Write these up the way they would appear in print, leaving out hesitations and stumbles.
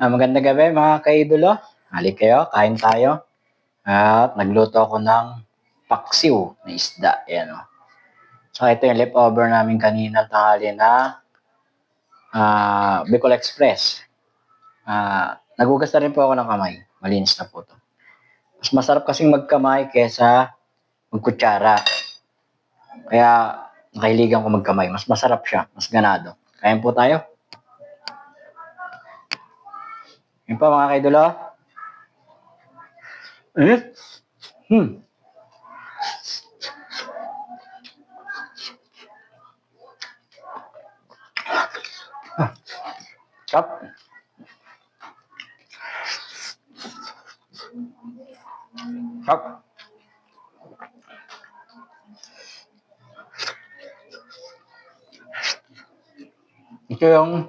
Magandang gabi mga kaidolo. Halika kayo, kain tayo. At nagluto ako ng paksiw na isda. Ayan o. So ito yung leftover namin kanina tanghali na Bicol Express. Nagugas na rin po ako ng kamay. Malinis na po to. Mas masarap kasing magkamay kesa magkutsara. Kaya nakahiligan ko magkamay. Mas masarap siya. Mas ganado. Kain po tayo. Yun pa mga kaidolo. Sarap. Sarap. Ito yung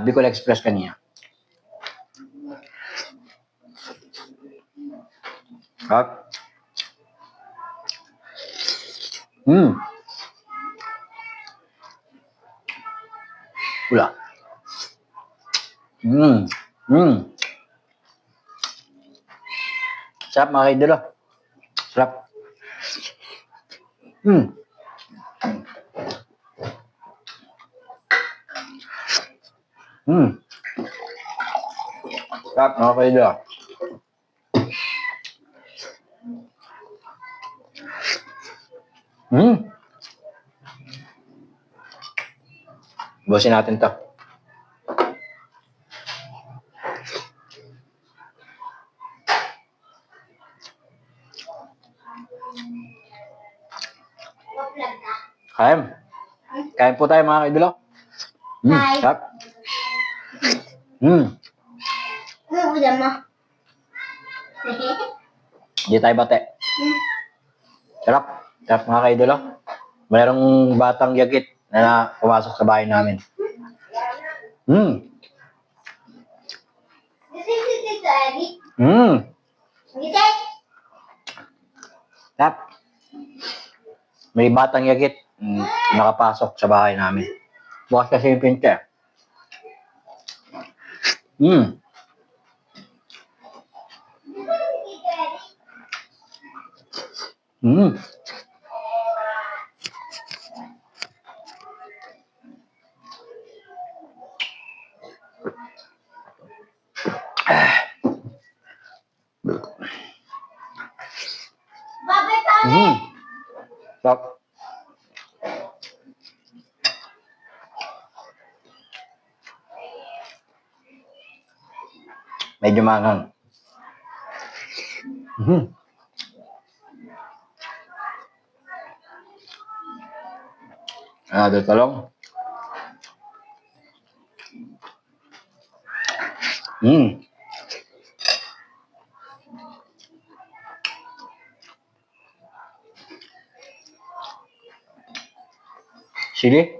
Bicol Express kanina. Sarap. Pula. Sarap mga kaidolo. Sarap. Sarap mga kaidolo. Busin natin to. Kain po tayo mga kaidolo. Sarap. Ano ulam mo? Hindi tayo bate. Sarap. Sarap mga kaidolo. Mayroong batang yagit na pumasok sa bahay namin. Sarap. May batang yagit nakapasok sa bahay namin. Bukas kasi yung pinto. Sarap. Medyo manghang. Ada talong. Sili.